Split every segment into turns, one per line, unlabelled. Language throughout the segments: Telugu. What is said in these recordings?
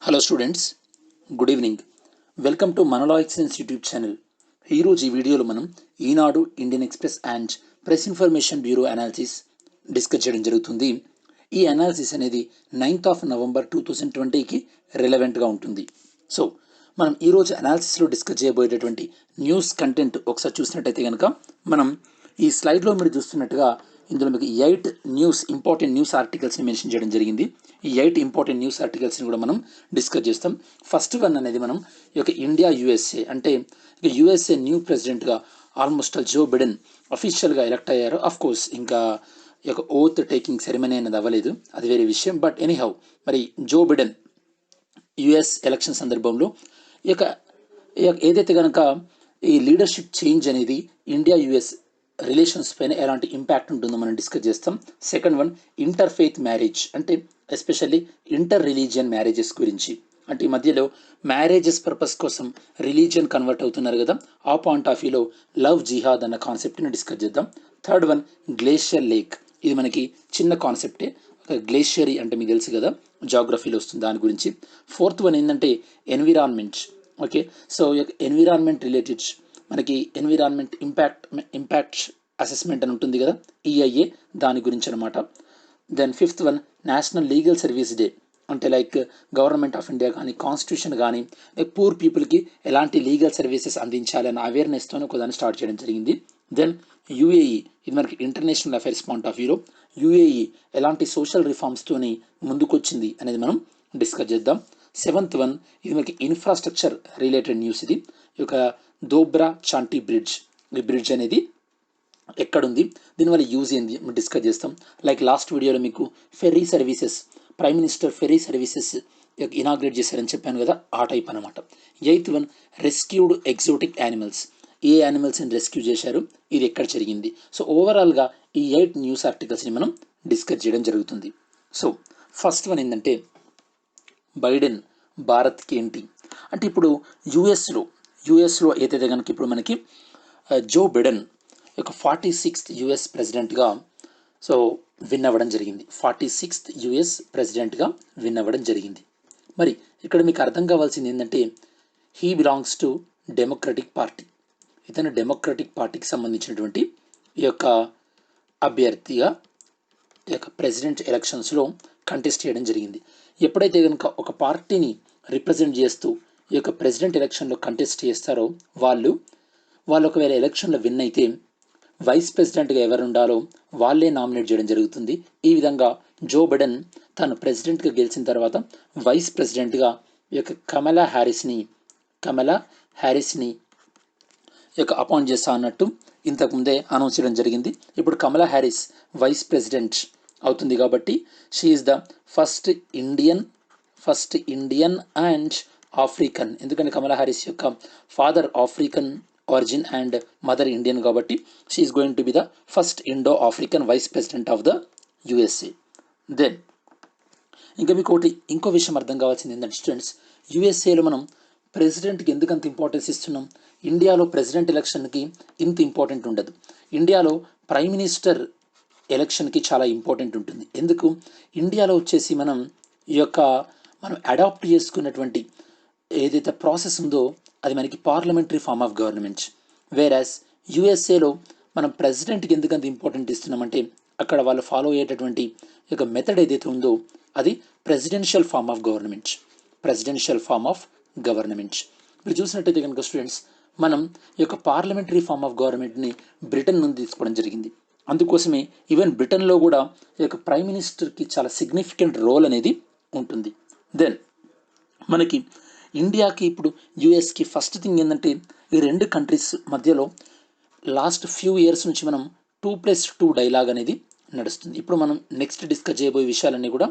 Hello students, good evening. Welcome to మనలాయిక్స్ యూట్యూబ్ ఛానల్. ఈరోజు ఈ వీడియోలో మనం Eenadu, Indian Express and press information bureau analysis discuss చేయడం జరుగుతుంది. ఈ అనాలిసిస్ అనేది 9th November 2020కి రిలవెంట్గా ఉంటుంది. సో మనం ఈరోజు అనాలిసిస్లో డిస్కస్ చేయబోయేటటువంటి న్యూస్ కంటెంట్ ఒకసారి చూసినట్టయితే కనుక మనం ఈ స్లైడ్లో మీరు చూస్తున్నట్టుగా ఇందులో మీకు 8 ఇంపార్టెంట్ న్యూస్ ఆర్టికల్స్ని మెన్షన్ చేయడం జరిగింది. ఈ 8 ఇంపార్టెంట్ న్యూస్ ఆర్టికల్స్ని కూడా మనం డిస్కస్ చేస్తాం. ఫస్ట్ వన్ అనేది మనం ఈ యొక్క ఇండియా యుఎస్ఏ అంటే ఇక యుఎస్ఏ న్యూ ప్రెసిడెంట్గా ఆల్మోస్ట్ జో బిడెన్ అఫీషియల్గా ఎలక్ట్ అయ్యారు. అఫ్ కోర్స్ ఇంకా ఈ యొక్క ఓత్ టేకింగ్ సెరమనీ అనేది అవ్వలేదు, అది వేరే విషయం. బట్ ఎనీహౌ మరి జో బిడెన్ యుఎస్ ఎలక్షన్ సందర్భంలో ఈ యొక్క ఏదైతే కనుక ఈ లీడర్షిప్ చేంజ్ అనేది ఇండియా యుఎస్ రిలేషన్స్ పైన ఎలాంటి ఇంపాక్ట్ ఉంటుందో మనం డిస్కస్ చేస్తాం. Second one inter faith marriage అంటే ఎస్పెషల్లీ ఇంటర్ రిలీజియన్ మ్యారేజెస్ గురించి, అంటే ఈ మధ్యలో మ్యారేజెస్ పర్పస్ కోసం రిలీజియన్ కన్వర్ట్ అవుతున్నారు కదా, ఆ పాయింట్ ఆఫ్ వ్యూలో లవ్ జిహాద్ అన్న కాన్సెప్ట్ని డిస్కస్ చేద్దాం. థర్డ్ వన్ గ్లేషియర్ లేక్, ఇది మనకి చిన్న కాన్సెప్టే, గ్లేషియరీ అంటే మీకు తెలుసు కదా, జాగ్రఫీలో వస్తుంది దాని గురించి. ఫోర్త్ వన్ ఏంటంటే environment. Okay, so environment related మనకి ఎన్విరాన్మెంట్ ఇంపాక్ట్ అసెస్మెంట్ అని ఉంటుంది కదా, ఈఐఏ, దాని గురించి అనమాట. Then fifth one national legal service day, అంటే లైక్ గవర్నమెంట్ ఆఫ్ ఇండియా కానీ కాన్స్టిట్యూషన్ కానీ లైక్ పూర్ పీపుల్కి ఎలాంటి లీగల్ సర్వీసెస్ అందించాలి అన్న అవేర్నెస్తో ఒకదాన్ని స్టార్ట్ చేయడం జరిగింది. దెన్ యుఏఈ, ఇది మనకి ఇంటర్నేషనల్ అఫైర్స్ పాయింట్ ఆఫ్ వ్యూలో యుఏఈ ఎలాంటి సోషల్ రిఫార్మ్స్తోని ముందుకొచ్చింది అనేది మనం డిస్కస్ చేద్దాం. సెవెంత్ వన్, ఇది మనకి ఇన్ఫ్రాస్ట్రక్చర్ రిలేటెడ్ న్యూస్. ఇది ఒక దోబ్రా చాంటీ బ్రిడ్జ్, ఈ బ్రిడ్జ్ అనేది ఎక్కడుంది, దీనివల్ల యూజ్ ఏంది డిస్కస్ చేస్తాం. లైక్ లాస్ట్ వీడియోలో మీకు ferry services, prime minister ferry services inaugurate చేశారని చెప్పాను కదా, ఆ టైప్ అనమాట. Eighth one rescued exotic animals, ఏ యానిమల్స్ని రెస్క్యూ చేశారు, ఇది ఎక్కడ జరిగింది. సో ఓవరాల్గా ఈ 8 న్యూస్ ఆర్టికల్స్ని మనం డిస్కస్ చేయడం జరుగుతుంది. సో ఫస్ట్ వన్ ఏంటంటే బైడెన్ భారత్కి ఏంటి అంటే, ఇప్పుడు యుఎస్లో ఏదైతే కనుక ఇప్పుడు మనకి జో బిడెన్ యొక్క 46th యుఎస్ ప్రెసిడెంట్గా సో విన్ అవ్వడం జరిగింది. 46th యుఎస్ ప్రెసిడెంట్గా విన్ అవ్వడం జరిగింది. మరి ఇక్కడ మీకు అర్థం కావాల్సింది ఏంటంటే he belongs to democratic party. ఇతను డెమోక్రటిక్ పార్టీకి సంబంధించినటువంటి ఈ యొక్క అభ్యర్థిగా ఈ యొక్క ప్రెసిడెంట్ ఎలక్షన్స్లో కంటెస్ట్ చేయడం జరిగింది. ఎప్పుడైతే కనుక ఒక పార్టీని రిప్రజెంట్ చేస్తూ ఈ యొక్క ప్రెసిడెంట్ ఎలక్షన్లో కంటెస్ట్ చేస్తారో వాళ్ళు ఒకవేళ ఎలక్షన్లో విన్ అయితే వైస్ ప్రెసిడెంట్గా ఎవరు ఉండాలో వాళ్ళే నామినేట్ చేయడం జరుగుతుంది. ఈ విధంగా జో బిడెన్ తను ప్రెసిడెంట్గా గెలిచిన తర్వాత వైస్ ప్రెసిడెంట్గా ఈ యొక్క కమలా హ్యారిస్ని ఈ యొక్క అపాయింట్ చేస్తా అన్నట్టు ఇంతకుముందే అనౌన్స్ చేయడం జరిగింది. ఇప్పుడు కమలా హ్యారిస్ వైస్ ప్రెసిడెంట్ అవుతుంది కాబట్టి she is the first Indian and African, ఎందుకంటే కమలా హ్యారిస్ యొక్క father African origin and mother Indian కాబట్టి she is going to be the first Indo African vice president of the USA. Then ఇంకా మీకు ఇంకో విషయం అర్థం కావాల్సింది ఏంటంటే స్టూడెంట్స్, యుఎస్ఏలో మనం ప్రెసిడెంట్కి ఎందుకంత ఇంపార్టెన్స్ ఇస్తున్నాం, ఇండియాలో ప్రెసిడెంట్ ఎలక్షన్కి ఇంత ఇంపార్టెంట్ ఉండదు. ఇండియాలో ప్రైమ్ మినిస్టర్ ఎలక్షన్కి చాలా ఇంపార్టెంట్ ఉంటుంది. ఎందుకు, ఇండియాలో వచ్చేసి మనం అడాప్ట్ చేసుకున్నటువంటి ఏదైతే ప్రాసెస్ ఉందో అది మనకి పార్లమెంటరీ ఫార్మ్ ఆఫ్ గవర్నమెంట్. వేరాస్ యుఎస్ఏలో మనం ప్రెసిడెంట్కి ఎందుకంత ఇంపార్టెంట్ ఇస్తున్నామంటే అక్కడ వాళ్ళు ఫాలో అయ్యేటటువంటి యొక్క మెథడ్ ఏదైతే ఉందో అది ప్రెసిడెన్షియల్ ఫార్మ్ ఆఫ్ గవర్నమెంట్. మీరు చూసినట్టయితే కనుక స్టూడెంట్స్, మనం ఈ యొక్క పార్లమెంటరీ ఫార్మ్ ఆఫ్ గవర్నమెంట్ని బ్రిటన్ నుండి తీసుకోవడం జరిగింది. అందుకోసమే ఈవెన్ బ్రిటన్లో కూడా ఈ యొక్క ప్రైమ్ మినిస్టర్కి చాలా సిగ్నిఫికెంట్ రోల్ అనేది ఉంటుంది. దెన్ మనకి ఇండియాకి ఇప్పుడు యుఎస్కి ఫస్ట్ థింగ్ ఏంటంటే ఈ రెండు కంట్రీస్ మధ్యలో లాస్ట్ ఫ్యూ ఇయర్స్ నుంచి మనం 2+2 డైలాగ్ అనేది నడుస్తుంది. ఇప్పుడు మనం నెక్స్ట్ డిస్కస్ చేయబోయే విషయాలన్నీ కూడా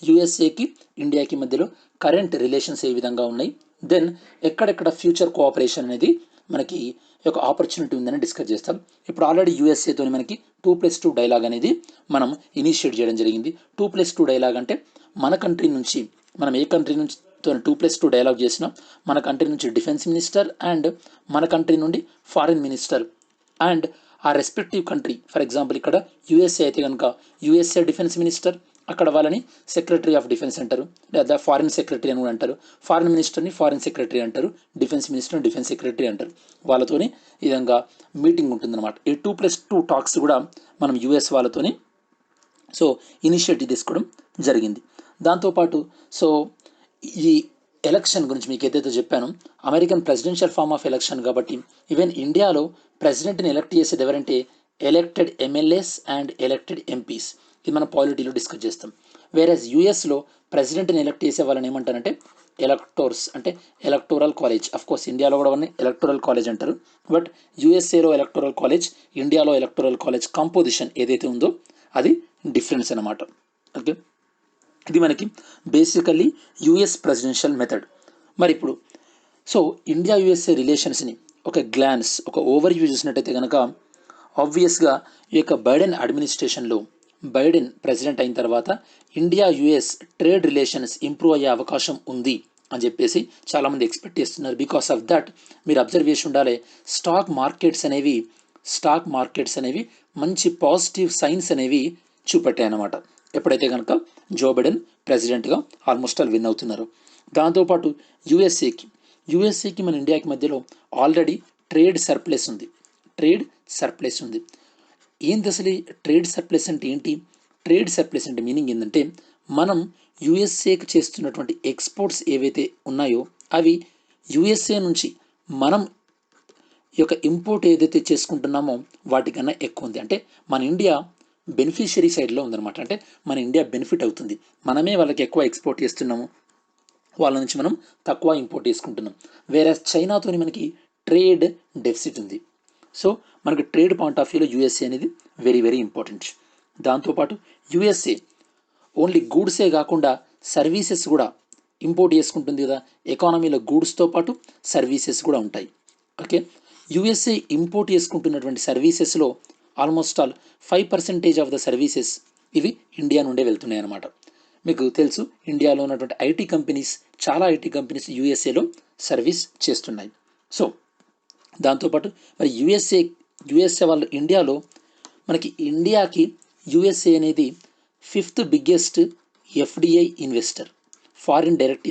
యుఎస్ఏకి ఇండియాకి మధ్యలో కరెంట్ రిలేషన్స్ ఏ విధంగా ఉన్నాయి, దెన్ ఎక్కడెక్కడ ఫ్యూచర్ కోఆపరేషన్ అనేది మనకి ఒక ఆపర్చునిటీ ఉందని డిస్కస్ చేస్తాం. ఇప్పుడు ఆల్రెడీ యుఎస్ఏతో మనకి 2+2 డైలాగ్ అనేది మనం ఇనిషియేట్ చేయడం జరిగింది. 2+2 డైలాగ్ అంటే మన కంట్రీ నుంచి మనం ఏ కంట్రీ నుంచి 2+2 డైలాగ్ చేసినా మన కంట్రీ నుంచి డిఫెన్స్ మినిస్టర్ అండ్ మన కంట్రీ నుండి ఫారిన్ మినిస్టర్ అండ్ ఆ రెస్పెక్టివ్ కంట్రీ, ఫర్ ఎగ్జాంపుల్ ఇక్కడ యుఎస్ఏ అయితే కనుక యుఎస్ఏ డిఫెన్స్ మినిస్టర్ అక్కడ వాళ్ళని సెక్రటరీ ఆఫ్ డిఫెన్స్ అంటారు, లేదా ఫారిన్ సెక్రటరీ అని కూడా అంటారు. ఫారిన్ మినిస్టర్ని ఫారిన్ సెక్రటరీ అంటారు, డిఫెన్స్ మినిస్టర్ని డిఫెన్స్ సెక్రటరీ అంటారు. వాళ్ళతోని ఈ విధంగా మీటింగ్ ఉంటుందన్నమాట. ఈ 2+2 టాక్స్ కూడా మనం యుఎస్ వాళ్ళతోని సో ఇనిషియేటివ్ తీసుకోవడం జరిగింది. దాంతోపాటు సో ఈ ఎలక్షన్ గురించి మీకు ఏదైతే చెప్పానో, American presidential form of election కాబట్టి ఈవెన్ ఇండియాలో ప్రెసిడెంట్ని ఎలక్ట్ చేసేది ఎవరంటే elected MLAs and elected MPs. ఇది మనం పాలిటీలో డిస్కస్ చేస్తాం. వేరేస్ యూఎస్లో ప్రెసిడెంట్ని ఎలక్ట్ చేసే వాళ్ళని ఏమంటారంటే ఎలక్టోర్స్, అంటే ఎలక్టోరల్ కాలేజ్. అఫ్ కోర్స్ ఇండియాలో కూడా వాళ్ళని ఎలక్టోరల్ కాలేజ్ అంటారు, బట్ యూఎస్ఏలో ఎలక్టోరల్ కాలేజ్, ఇండియాలో ఎలక్టోరల్ కాలేజ్ కంపోజిషన్ ఏదైతే ఉందో అది డిఫరెన్స్ అన్నమాట. ఓకే, ఇది మనకి బేసికల్లీ యుఎస్ ప్రెసిడెన్షియల్ మెథడ్. మరి ఇప్పుడు సో ఇండియా యుఎస్ఏ రిలేషన్స్ని ఒక గ్లాన్స్, ఒక ఓవర్ వ్యూ చూసినట్టయితే కనుక ఆబ్వియస్గా ఈ యొక్క బైడెన్ అడ్మినిస్ట్రేషన్లో బైడెన్ ప్రెసిడెంట్ అయిన తర్వాత India US trade relations improve అయ్యే అవకాశం ఉంది అని చెప్పేసి చాలామంది ఎక్స్పెక్ట్ చేస్తున్నారు. బికాస్ ఆఫ్ దట్ మీరు అబ్జర్వ్ చేసి ఉండాలి, స్టాక్ మార్కెట్స్ అనేవి మంచి పాజిటివ్ సైన్స్ అనేవి చూపెట్టాయి అన్నమాట ఎప్పుడైతే కనుక జో బైడెన్ ప్రెసిడెంట్గా ఆల్మోస్ట్ ఆల్ విన్ అవుతున్నారు. దాంతోపాటు యూఎస్ఏకి మన ఇండియాకి మధ్యలో ఆల్రెడీ ట్రేడ్ సర్ప్లస్ ఉంది. ఏంటి అసలు ట్రేడ్ సర్ప్లస్ అంటే ఏంటి? ట్రేడ్ సర్ప్లస్ అంటే మీనింగ్ ఏంటంటే మనం యూఎస్ఏకి చేస్తున్నటువంటి ఎక్స్పోర్ట్స్ ఏవైతే ఉన్నాయో అవి యూఎస్ఏ నుంచి మనం ఈ యొక్క ఇంపోర్ట్ ఏదైతే చేసుకుంటున్నామో వాటికన్నా ఎక్కువ ఉంది. అంటే మన ఇండియా బెనిఫిషియరీ సైడ్లో ఉందన్నమాట. అంటే మన ఇండియా బెనిఫిట్ అవుతుంది, మనమే వాళ్ళకి ఎక్కువ ఎక్స్పోర్ట్ చేస్తున్నాము, వాళ్ళ నుంచి మనం తక్కువ ఇంపోర్ట్ చేసుకుంటున్నాం. వేరే చైనాతోని మనకి ట్రేడ్ డెఫిసిట్ ఉంది. సో మనకి ట్రేడ్ పాయింట్ ఆఫ్ వ్యూలో యూఎస్ఏ అనేది వెరీ వెరీ ఇంపార్టెంట్. దాంతోపాటు యూఎస్ఏ ఓన్లీ గూడ్సే కాకుండా సర్వీసెస్ కూడా ఇంపోర్ట్ చేసుకుంటుంది కదా. ఎకానమీలో గూడ్స్తో పాటు సర్వీసెస్ కూడా ఉంటాయి. ఓకే, యూఎస్ఏ ఇంపోర్ట్ చేసుకుంటున్నటువంటి సర్వీసెస్లో almost all 5% of the services ఇవి ఇండియా నుండే వెళ్తున్నాయి అన్నమాట. మీకు తెలుసు ఇండియాలో ఉన్నటువంటి చాలా ఐటీ కంపెనీస్ యూఎస్ఏలో సర్వీస్ చేస్తున్నాయి. సో దాంతోపాటు మరి యూఎస్ఏ వాళ్ళు ఇండియాలో మనకి ఇండియాకి యూఎస్ఏ అనేది 5th biggest FDI investor, foreign direct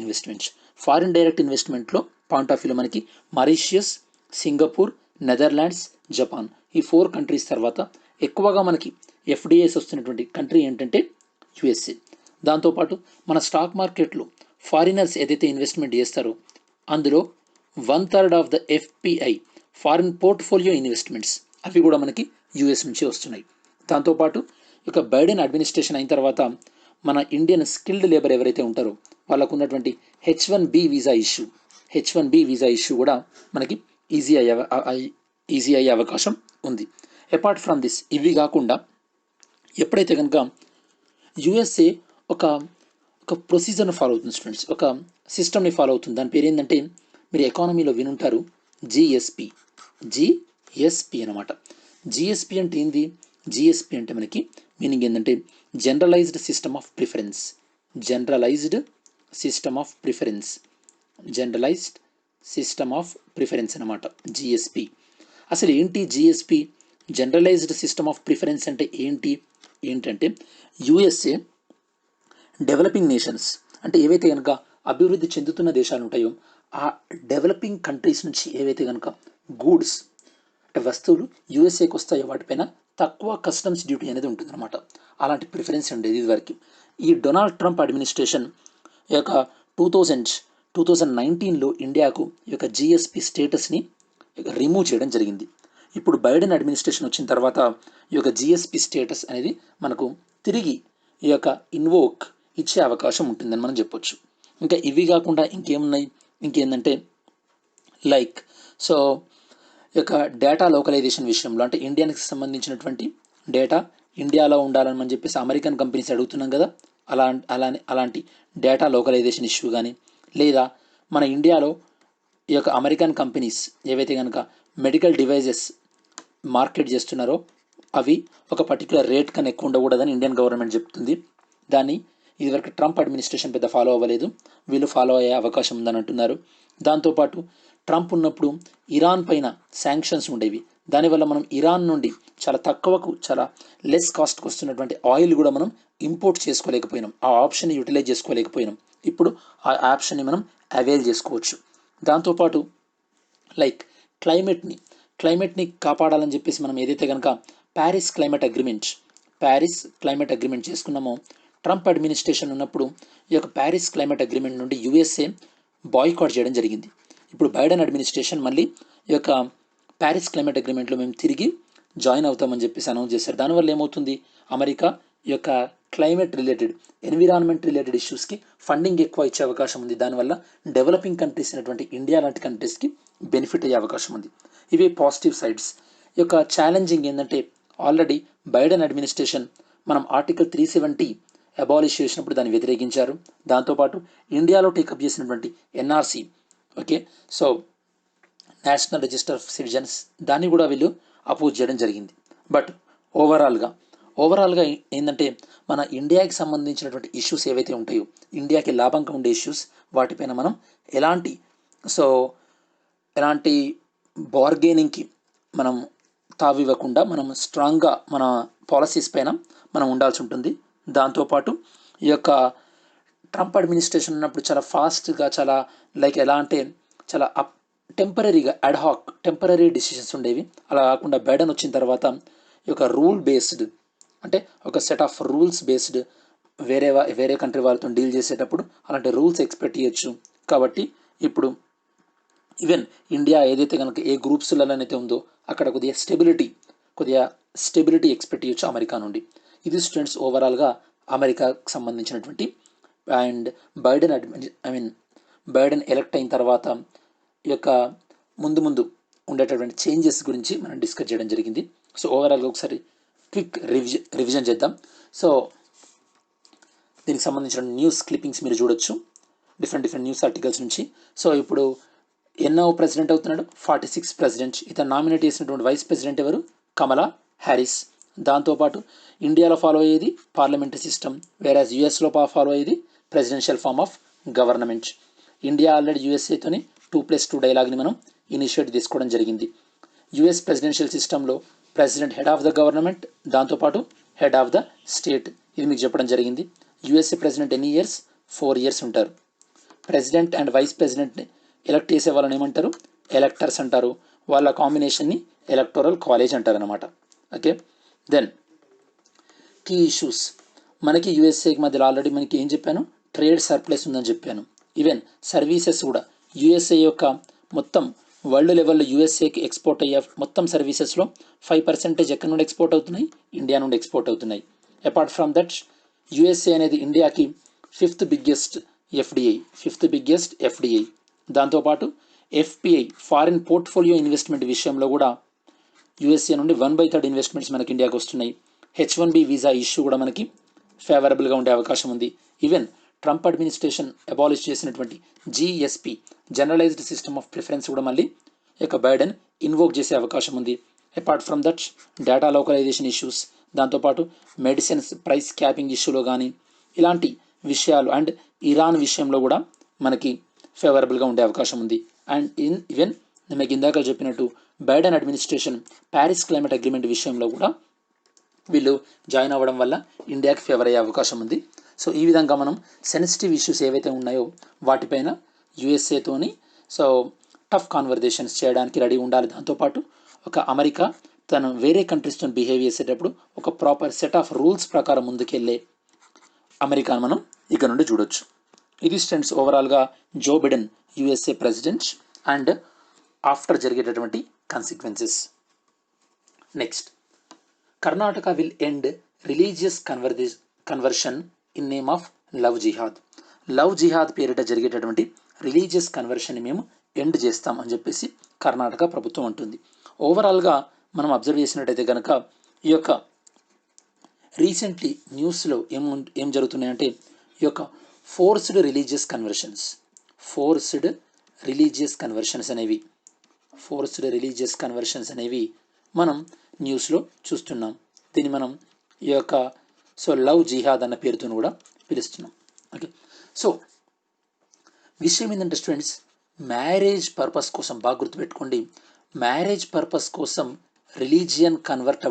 ఇన్వెస్ట్మెంట్లో పాయింట్ ఆఫ్ వ్యూలో మనకి మారిషియస్, సింగపూర్, నెదర్లాండ్స్, జపాన్ ఈ 4 కంట్రీస్ తర్వాత ఎక్కువగా మనకి ఎఫ్డిఐస్ వస్తున్నటువంటి కంట్రీ ఏంటంటే యూఎస్ఏ. దాంతోపాటు మన స్టాక్ మార్కెట్లో ఫారినర్స్ ఏదైతే ఇన్వెస్ట్మెంట్ చేస్తారో అందులో 1/3 of the FPI foreign portfolio investments అవి కూడా మనకి యూఎస్ నుంచి వస్తున్నాయి. దాంతోపాటు ఇక బైడెన్ అడ్మినిస్ట్రేషన్ అయిన తర్వాత మన ఇండియన్ స్కిల్డ్ లేబర్ ఎవరైతే ఉంటారో వాళ్ళకు ఉన్నటువంటి H1B వీసా ఇష్యూ కూడా మనకి ఈజీ అయ్యే అవకాశం ఉంది. అపార్ట్ ఫ్రమ్ దిస్ ఇవి కాకుండా ఎప్పుడైతే కనుక యుఎస్ఏ ఒక ప్రొసీజర్ని ఫాలో అవుతుంది స్టూడెంట్స్, ఒక సిస్టమ్ని ఫాలో అవుతుంది. దాని పేరు ఏంటంటే మీరు ఎకానమీలో వినుంటారు జిఎస్పి అనమాట. జిఎస్పి అంటే ఏంది? జిఎస్పి అంటే మనకి మీనింగ్ ఏంటంటే జనరలైజ్డ్ సిస్టమ్ ఆఫ్ ప్రిఫరెన్స్ అనమాట జిఎస్పి. అసలు ఏంటి GSP? Generalised system of preference అంటే ఏంటంటే యుఎస్ఏ డెవలపింగ్ నేషన్స్ అంటే ఏవైతే కనుక అభివృద్ధి చెందుతున్న దేశాలు ఉంటాయో ఆ డెవలపింగ్ కంట్రీస్ నుంచి ఏవైతే కనుక గూడ్స్ అంటే వస్తువులు యూఎస్ఏకి వస్తాయో వాటిపైన తక్కువ కస్టమ్స్ డ్యూటీ అనేది ఉంటుందన్నమాట. అలాంటి ప్రిఫరెన్స్ ఉండేది ఇదివరకు. ఈ డొనాల్డ్ ట్రంప్ అడ్మినిస్ట్రేషన్ యొక్క 2019లో ఇండియాకు ఈ యొక్క జిఎస్పి స్టేటస్ని రిమూవ్ చేయడం జరిగింది. ఇప్పుడు బైడెన్ అడ్మినిస్ట్రేషన్ వచ్చిన తర్వాత ఈ యొక్క జిఎస్పి స్టేటస్ అనేది మనకు తిరిగి ఈ యొక్క ఇన్వోక్ ఇచ్చే అవకాశం ఉంటుందని మనం చెప్పొచ్చు. ఇంకా ఇవి కాకుండా ఇంకేమున్నాయి? ఇంకేంటంటే లైక్ సో ఈ యొక్క డేటా లోకలైజేషన్ విషయంలో అంటే ఇండియాకి సంబంధించినటువంటి డేటా ఇండియాలో ఉండాలని మనం చెప్పేసి అమెరికన్ కంపెనీస్ అడుగుతున్నాం కదా, అలాంటి డేటా లోకలైజేషన్ ఇష్యూ కానీ, లేదా మన ఇండియాలో ఈ యొక్క అమెరికన్ కంపెనీస్ ఏవైతే కనుక మెడికల్ డివైజెస్ మార్కెట్ చేస్తున్నారో అవి ఒక పర్టికులర్ రేట్ కన్నా ఎక్కువ ఉండకూడదని ఇండియన్ గవర్నమెంట్ చెప్తుంది. దాన్ని ఇదివరకు ట్రంప్ అడ్మినిస్ట్రేషన్ పెద్ద ఫాలో అవ్వలేదు, వీళ్ళు ఫాలో అయ్యే అవకాశం ఉందని అంటున్నారు. దాంతోపాటు ట్రంప్ ఉన్నప్పుడు ఇరాన్ పైన శాంక్షన్స్ ఉండేవి, దానివల్ల మనం ఇరాన్ నుండి చాలా తక్కువకు చాలా లెస్ కాస్ట్కి వస్తున్నటువంటి ఆయిల్ కూడా మనం ఇంపోర్ట్ చేసుకోలేకపోయినాం, ఆ ఆప్షన్ని యూటిలైజ్ చేసుకోలేకపోయినాం. ఇప్పుడు ఆ ఆప్షన్ని మనం అవైల్ చేసుకోవచ్చు. దాంతోపాటు లైక్ క్లైమేట్ని కాపాడాలని చెప్పేసి మనం ఏదైతే కనుక ప్యారిస్ క్లైమేట్ అగ్రిమెంట్ చేసుకున్నామో, ట్రంప్ అడ్మినిస్ట్రేషన్ ఉన్నప్పుడు ఈ యొక్క ప్యారిస్ క్లైమేట్ అగ్రిమెంట్ నుండి యుఎస్ఏ బాయ్కాట్ చేయడం జరిగింది. ఇప్పుడు బైడెన్ అడ్మినిస్ట్రేషన్ మళ్ళీ ఈ యొక్క ప్యారిస్ క్లైమేట్ అగ్రిమెంట్లో మేము తిరిగి జాయిన్ అవుతామని చెప్పేసి అనౌన్స్ చేశారు. దానివల్ల ఏమవుతుంది, అమెరికా ఈ యొక్క ఎన్విరాన్మెంట్ రిలేటెడ్ ఇష్యూస్కి ఫండింగ్ ఎక్కువ ఇచ్చే అవకాశం ఉంది. దానివల్ల డెవలపింగ్ కంట్రీస్ అయినటువంటి ఇండియా లాంటి కంట్రీస్కి బెనిఫిట్ అయ్యే అవకాశం ఉంది. ఇవి పాజిటివ్ సైడ్స్. ఈ యొక్క ఛాలెంజింగ్ ఏంటంటే, ఆల్రెడీ బైడెన్ అడ్మినిస్ట్రేషన్ మనం ఆర్టికల్ 370 అబాలిష్ చేసినప్పుడు దాన్ని వ్యతిరేకించారు. దాంతోపాటు ఇండియాలో టేకప్ చేసినటువంటి NRC, okay, so national register of citizens, దాన్ని కూడా వీళ్ళు అపోజ్ చేయడం జరిగింది. బట్ ఓవరాల్గా ఏంటంటే, మన ఇండియాకి సంబంధించినటువంటి ఇష్యూస్ ఏవైతే ఉంటాయో, ఇండియాకి లాభంగా ఉండే ఇష్యూస్, వాటిపైన మనం ఎలాంటి బార్గెనింగ్కి మనం తావివ్వకుండా మనం స్ట్రాంగ్గా మన పాలసీస్ పైన మనం ఉండాల్సి ఉంటుంది. దాంతోపాటు ఈ యొక్క ట్రంప్ అడ్మినిస్ట్రేషన్ ఉన్నప్పుడు చాలా ఫాస్ట్గా, చాలా లైక్ ఎలా అంటే చాలా టెంపరీగా టెంపరీ డిసిషన్స్ ఉండేవి. అలా కాకుండా బైడెన్ వచ్చిన తర్వాత ఈ యొక్క రూల్ బేస్డ్, అంటే ఒక సెట్ ఆఫ్ రూల్స్ బేస్డ్ వేరే కంట్రీ వాళ్ళతో డీల్ చేసేటప్పుడు అలాంటి రూల్స్ ఎక్స్పెక్ట్ చేయొచ్చు. కాబట్టి ఇప్పుడు ఈవెన్ ఇండియా ఏదైతే కనుక ఏ గ్రూప్స్లలోనైతే ఉందో అక్కడ కొద్దిగా స్టెబిలిటీ ఎక్స్పెక్ట్ చేయొచ్చు అమెరికా నుండి. ఇది స్టూడెంట్స్ ఓవరాల్గా అమెరికాకు సంబంధించినటువంటి. అండ్ బైడెన్ ఎలక్ట్ అయిన తర్వాత ఈ యొక్క ముందు ఉండేటటువంటి చేంజెస్ గురించి మనం డిస్కస్ చేయడం జరిగింది. సో ఓవరాల్గా ఒకసారి క్విక్ రివిజన్ చేద్దాం. సో దీనికి సంబంధించిన న్యూస్ క్లిప్పింగ్స్ మీరు చూడొచ్చు డిఫరెంట్ న్యూస్ ఆర్టికల్స్ నుంచి. సో ఇప్పుడు ఎన్నో ప్రెసిడెంట్ అవుతున్నాడు, 46 ప్రెసిడెంట్. ఇతను నామినేట్ చేసినటువంటి వైస్ ప్రెసిడెంట్ ఎవరు, కమలా హ్యారిస్. దాంతోపాటు ఇండియాలో ఫాలో అయ్యేది పార్లమెంటరీ సిస్టమ్, వేరాజ్ యూఎస్లో ఫాలో అయ్యేది presidential form of government. India already యూఎస్ఏతోని 2+2 డైలాగ్ని మనం ఇనిషియేట్ తీసుకోవడం జరిగింది. యూఎస్ ప్రెసిడెన్షియల్ సిస్టంలో president head of the government, దాంతోపాటు హెడ్ ఆఫ్ ద స్టేట్, ఇది మీకు చెప్పడం జరిగింది. యూఎస్ఏ ప్రెసిడెంట్ ఎన్ని ఇయర్స్, 4 years ఉంటారు. ప్రెసిడెంట్ అండ్ వైస్ ప్రెసిడెంట్ని ఎలక్ట్ చేసే వాళ్ళని ఏమంటారు, ఎలక్టర్స్ అంటారు. వాళ్ళ కాంబినేషన్ని ఎలక్టోరల్ కాలేజ్ అంటారు అనమాట. Okay, then key issues. మనకి యూఎస్ఏకి మధ్యలో ఆల్రెడీ మనకి ఏం చెప్పాను, ట్రేడ్ సర్ప్లస్ ఉందని చెప్పాను. ఈవెన్ సర్వీసెస్ కూడా యూఎస్ఏ యొక్క మొత్తం వరల్డ్ లెవెల్లో యూఎస్ఏకి ఎక్స్పోర్ట్ అయ్యే మొత్తం సర్వీసెస్లో 5% ఎక్కడి నుండి ఎక్స్పోర్ట్ అవుతున్నాయి, ఇండియా నుండి ఎక్స్పోర్ట్ అవుతున్నాయి. అపార్ట్ ఫ్రమ్ దట్ యూఎస్ఏ అనేది ఇండియాకి ఫిఫ్త్ బిగ్గెస్ట్ ఎఫ్డిఐ. దాంతోపాటు ఎఫ్పిఐ ఫారిన్ పోర్ట్ఫోలియో ఇన్వెస్ట్మెంట్ విషయంలో కూడా యూఎస్ఏ నుండి 1/3 ఇన్వెస్ట్మెంట్స్ మనకి ఇండియాకి వస్తున్నాయి. H1B వీసా ఇష్యూ కూడా మనకి ఫేవరబుల్గా ఉండే అవకాశం ఉంది. ఈవెన్ ట్రంప్ అడ్మినిస్ట్రేషన్ అబాలిష్ చేసినటువంటి GSP generalised system of preference కూడా మళ్ళీ ఇక బైడెన్ ఇన్వోక్ చేసే అవకాశం ఉంది. Apart from that data localisation issues, దాంతోపాటు మెడిసిన్స్ ప్రైస్ క్యాపింగ్ ఇష్యూలో కానీ ఇలాంటి విషయాలు, అండ్ ఇరాన్ విషయంలో కూడా మనకి ఫేవరబుల్గా ఉండే అవకాశం ఉంది. అండ్ ఈవెన్ మీకు ఇందాక చెప్పినట్టు Biden administration Paris climate agreement విషయంలో కూడా వీళ్ళు జాయిన్ అవ్వడం వల్ల ఇండియాకి ఫేవర్ అయ్యే అవకాశం ఉంది. సో ఈ విధంగా మనం సెన్సిటివ్ ఇష్యూస్ ఏవైతే ఉన్నాయో వాటిపైన యూఎస్ఏతోని టఫ్ కాన్వర్జేషన్స్ చేయడానికి రెడీ ఉండాలి. దాంతోపాటు ఒక అమెరికా తను వేరే కంట్రీస్తో బిహేవ్ చేసేటప్పుడు ఒక ప్రాపర్ సెట్ ఆఫ్ రూల్స్ ప్రకారం ముందుకెళ్ళే అమెరికాను మనం ఇక్కడ నుండి చూడొచ్చు. ఇది స్టూడెంట్స్ ఓవరాల్గా Joe Biden USA president and after జరిగేటటువంటి consequences. Next, Karnataka will end religious conversion in name of love jihad పేరిట జరిగేటటువంటి రిలీజియస్ కన్వర్షన్ని మేము ఎండ్ చేస్తాం అని చెప్పేసి కర్ణాటక ప్రభుత్వం అంటుంది. ఓవరాల్గా మనం అబ్జర్వ్ చేసినట్టయితే కనుక ఈ యొక్క రీసెంట్లీ న్యూస్లో ఏం జరుగుతున్నాయంటే, ఈ యొక్క ఫోర్స్డ్ రిలీజియస్ కన్వర్షన్స్ అనేవి మనం న్యూస్లో చూస్తున్నాం. దీన్ని మనం ఈ యొక్క లవ్ జిహాద్ అన్న పేరుతో కూడా పిలుస్తున్నాం. ఓకే, సో విషయం ఏంటంటే స్టూడెంట్స్, మ్యారేజ్ పర్పస్ కోసం బాగా గుర్తుపెట్టుకోండి, మ్యారేజ్ పర్పస్ కోసం రిలీజియన్ కన్వర్ట్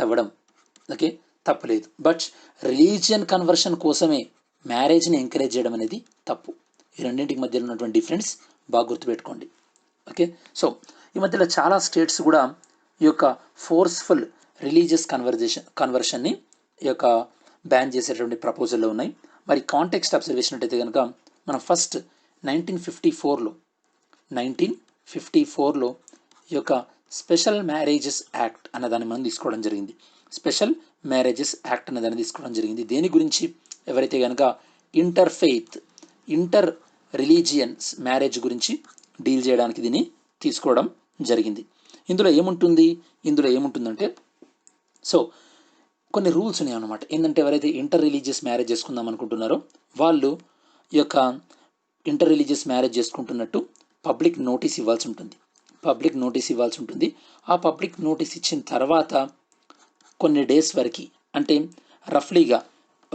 అవ్వడం ఓకే తప్పులేదు. బట్ రిలీజియన్ కన్వర్షన్ కోసమే మ్యారేజ్ని ఎంకరేజ్ చేయడం అనేది తప్పు. ఈ రెండింటికి మధ్యలో ఉన్నటువంటి డిఫరెన్స్ బాగా గుర్తుపెట్టుకోండి. ఓకే, సో ఈ మధ్యలో చాలా స్టేట్స్ కూడా ఈ యొక్క ఫోర్స్ఫుల్ రిలీజియస్ కన్వర్షన్ని ఈ యొక్క బ్యాన్ చేసేటువంటి ప్రపోజల్లో ఉన్నాయి. మరి కాంటెక్స్ట్ అబ్జర్వేషన్ అయితే కనుక మనం ఫస్ట్ 1954లో ఈ యొక్క స్పెషల్ మ్యారేజెస్ యాక్ట్ అన్నదాన్ని మనం తీసుకోవడం జరిగింది. స్పెషల్ మ్యారేజెస్ యాక్ట్ అన్నదాన్ని తీసుకోవడం జరిగింది. దేని గురించి? ఎవరైతే కనుక ఇంటర్ రిలీజియన్స్ మ్యారేజ్ గురించి డీల్ చేయడానికి దీన్ని తీసుకోవడం జరిగింది. ఇందులో ఏముంటుందంటే సో కొన్ని రూల్స్ ఉన్నాయి అన్నమాట. ఏంటంటే ఎవరైతే ఇంటర్ రిలీజియస్ మ్యారేజ్ చేసుకుందాం అనుకుంటున్నారో వాళ్ళు ఈ యొక్క ఇంటర్ రిలీజియస్ మ్యారేజ్ చేసుకుంటున్నట్టు పబ్లిక్ నోటీస్ ఇవ్వాల్సి ఉంటుంది. ఆ పబ్లిక్ నోటీస్ ఇచ్చిన తర్వాత కొన్ని డేస్ వరకు, అంటే రఫ్లీగా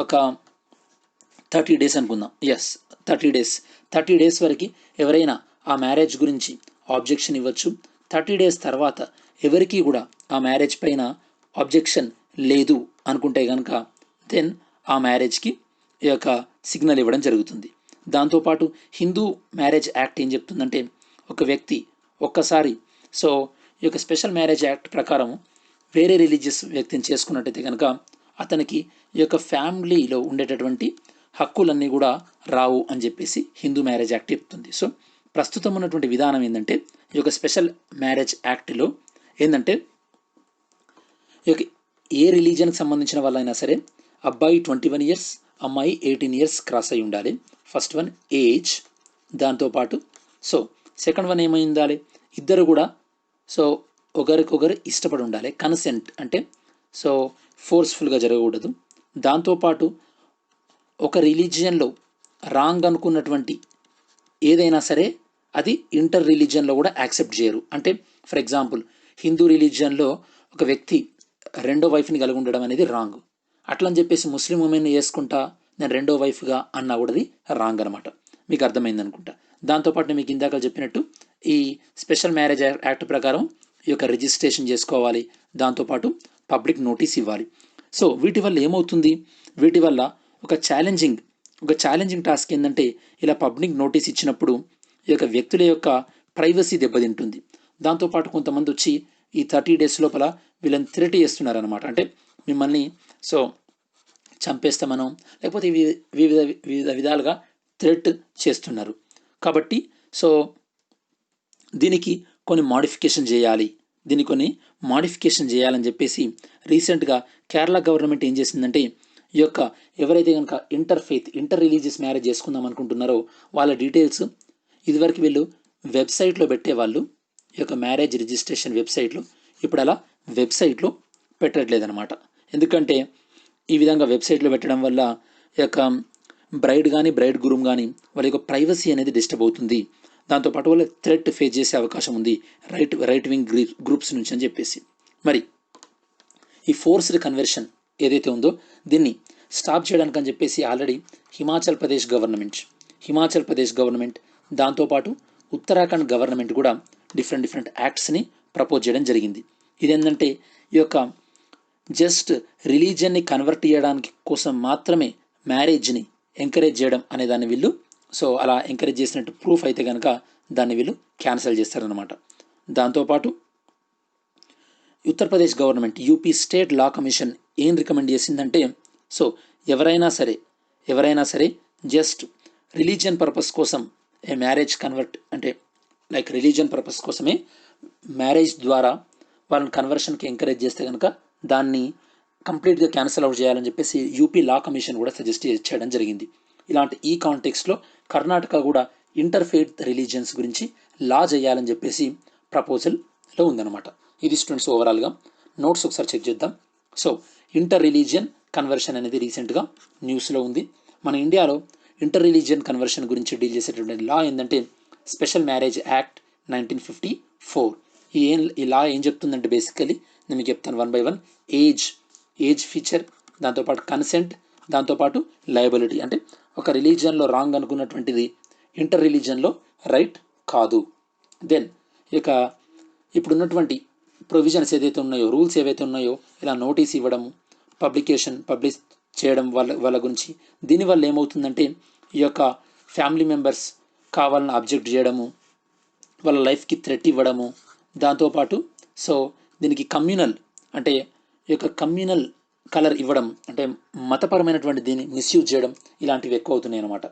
ఒక 30 days అనుకుందాం. 30 days వరకు ఎవరైనా ఆ మ్యారేజ్ గురించి ఆబ్జెక్షన్ ఇవ్వచ్చు. 30 days తర్వాత ఎవరికి కూడా ఆ మ్యారేజ్ పైన ఆబ్జెక్షన్ లేదు అనుకుంటే కనుక దెన్ ఆ మ్యారేజ్కి ఈ యొక్క సిగ్నల్ ఇవ్వడం జరుగుతుంది. దాంతోపాటు హిందూ మ్యారేజ్ యాక్ట్ ఏం చెప్తుందంటే ఒక వ్యక్తి ఒక్కసారి సో ఈ యొక్క స్పెషల్ మ్యారేజ్ యాక్ట్ ప్రకారం వేరే రిలీజియస్ వ్యక్తిని చేసుకున్నట్టయితే కనుక అతనికి ఈ యొక్క ఫ్యామిలీలో ఉండేటటువంటి హక్కులన్నీ కూడా రావు అని చెప్పేసి హిందూ మ్యారేజ్ యాక్ట్ చెప్తుంది. సో ప్రస్తుతం ఉన్నటువంటి విధానం ఏంటంటే ఈ యొక్క స్పెషల్ మ్యారేజ్ యాక్ట్లో ఏంటంటే ఈ యొక్క ఏ రిలీజియన్కి సంబంధించిన వాళ్ళైనా సరే అబ్బాయి 21 years, అమ్మాయి 18 years క్రాస్ అయి ఉండాలి. ఫస్ట్ వన్ ఏజ్, దాంతోపాటు సో సెకండ్ వన్ ఏమై ఉండాలి, ఇద్దరు కూడా సో ఒకరికొకరు ఇష్టపడి ఉండాలి. కన్సెంట్ అంటే సో ఫోర్స్ఫుల్గా జరగకూడదు. దాంతోపాటు ఒక రిలీజియన్లో రాంగ్ అనుకున్నటువంటి ఏదైనా సరే అది ఇంటర్ రిలీజియన్లో కూడా యాక్సెప్ట్ చేయరు. అంటే ఫర్ ఎగ్జాంపుల్ హిందూ రిలీజియన్లో ఒక వ్యక్తి రెండో వైఫ్ని కలిగి ఉండడం అనేది రాంగ్. అట్లని చెప్పేసి ముస్లిం ఉమెన్ని చేసుకుంటా నేను రెండో వైఫ్గా అన్నా కూడా అది రాంగ్ అనమాట. మీకు అర్థమైంది అనుకుంటా. దాంతోపాటు మీకు ఇందాక చెప్పినట్టు ఈ స్పెషల్ మ్యారేజ్ యాక్ట్ ప్రకారం ఈ యొక్క రిజిస్ట్రేషన్ చేసుకోవాలి. దాంతోపాటు పబ్లిక్ నోటీస్ ఇవ్వాలి. సో వీటి వల్ల ఏమవుతుంది, వీటి వల్ల ఒక ఛాలెంజింగ్ టాస్క్ ఏంటంటే ఇలా పబ్లిక్ నోటీస్ ఇచ్చినప్పుడు ఈ యొక్క వ్యక్తుల యొక్క ప్రైవసీ దెబ్బతింటుంది. దాంతోపాటు కొంతమంది వచ్చి ఈ 30 days లోపల వీళ్ళని థ్రెట్ చేస్తున్నారనమాట. అంటే మిమ్మల్ని సో చంపేస్తామనో లేకపోతే వివిధ విధాలుగా థ్రెట్ చేస్తున్నారు. కాబట్టి సో దీనికి కొన్ని మాడిఫికేషన్ చేయాలని చెప్పేసి రీసెంట్గా కేరళ గవర్నమెంట్ ఏం చేసిందంటే ఈ యొక్క ఎవరైతే కనుక ఇంటర్ రిలీజియస్ మ్యారేజ్ చేసుకుందాం అనుకుంటున్నారో వాళ్ళ డీటెయిల్స్ ఇదివరకు వీళ్ళు వెబ్సైట్లో పెట్టేవాళ్ళు ఈ యొక్క మ్యారేజ్ రిజిస్ట్రేషన్ వెబ్సైట్లో. ఇప్పుడు అలా వెబ్సైట్లో పెట్టట్లేదన్నమాట. ఎందుకంటే ఈ విధంగా వెబ్సైట్లో పెట్టడం వల్ల ఈ యొక్క బ్రైడ్ గ్రూమ్ కానీ వాళ్ళ యొక్క ప్రైవసీ అనేది డిస్టర్బ్ అవుతుంది. దాంతోపాటు వాళ్ళు థ్రెట్ ఫేస్ చేసే అవకాశం ఉంది రైట్ వింగ్ గ్రూప్స్ నుంచి అని చెప్పేసి. మరి ఈ ఫోర్స్డ్ కన్వర్షన్ ఏదైతే ఉందో దీన్ని స్టాప్ చేయడానికి అని చెప్పేసి ఆల్రెడీ హిమాచల్ ప్రదేశ్ గవర్నమెంట్ దాంతోపాటు ఉత్తరాఖండ్ గవర్నమెంట్ కూడా డిఫరెంట్ యాక్ట్స్ని ప్రపోజ్ చేయడం జరిగింది. ఇదేంటంటే ఈ యొక్క జస్ట్ రిలీజియన్ని కన్వర్ట్ చేయడానికి కోసం మాత్రమే మ్యారేజ్ని ఎంకరేజ్ చేయడం అనే దాన్ని వీళ్ళు సో అలా ఎంకరేజ్ చేసినట్టు ప్రూఫ్ అయితే కనుక దాన్ని వీళ్ళు క్యాన్సిల్ చేస్తారనమాట. దాంతోపాటు Uttar Pradesh government UP state law commission ఏం రికమెండ్ చేసిందంటే సో ఎవరైనా సరే జస్ట్ రిలీజియన్ పర్పస్ కోసం ఏ మ్యారేజ్ కన్వర్ట్ అంటే లైక్ రిలీజియన్ పర్పస్ కోసమే మ్యారేజ్ ద్వారా వాళ్ళని కన్వర్షన్కి ఎంకరేజ్ చేస్తే కనుక దాన్ని కంప్లీట్గా క్యాన్సిల్ అవుట్ చేయాలని చెప్పేసి యూపీ లా కమిషన్ కూడా సజెస్ట్ చేయడం జరిగింది. ఇలాంటి ఈ కాంటెక్స్లో కర్ణాటక కూడా ఇంటర్ఫేత్ రిలీజియన్స్ గురించి లా చేయాలని చెప్పేసి ప్రపోజల్లో ఉందన్నమాట. ఇది స్టూడెంట్స్ ఓవరాల్గా నోట్స్ ఒకసారి చెక్ చేద్దాం. సో ఇంటర్ రిలీజియన్ కన్వర్షన్ అనేది రీసెంట్గా న్యూస్లో ఉంది. మన ఇండియాలో ఇంటర్ రిలీజియన్ కన్వర్షన్ గురించి డీల్ చేసేటువంటి లా ఏంటంటే స్పెషల్ మ్యారేజ్ యాక్ట్ 1954. ఈ లా ఏం చెప్తుందంటే బేసికలీ నేను మీకు చెప్తాను one by one. Age feature, దాంతోపాటు కన్సెంట్, దాంతోపాటు లయబిలిటీ. అంటే ఒక రిలీజియన్లో రాంగ్ అనుకున్నటువంటిది ఇంటర్ రిలీజియన్లో రైట్ కాదు. దెన్ ఇక ఇప్పుడున్నటువంటి ప్రొవిజన్స్ ఏదైతే ఉన్నాయో, రూల్స్ ఏవైతే ఉన్నాయో, ఇలా నోటీస్ ఇవ్వడము, పబ్లిష్ చేయడం వాళ్ళ గురించి, దీనివల్ల ఏమవుతుందంటే ఈ యొక్క ఫ్యామిలీ మెంబర్స్ కావాలని అబ్జెక్ట్ చేయడము, వాళ్ళ లైఫ్కి థ్రెట్ ఇవ్వడము, దాంతోపాటు సో దీనికి కమ్యూనల్ అంటే ఈ యొక్క కమ్యూనల్ కలర్ ఇవ్వడం అంటే మతపరమైనటువంటి దీన్ని మిస్యూజ్ చేయడం ఇలాంటివి ఎక్కువ అవుతున్నాయి అన్నమాట.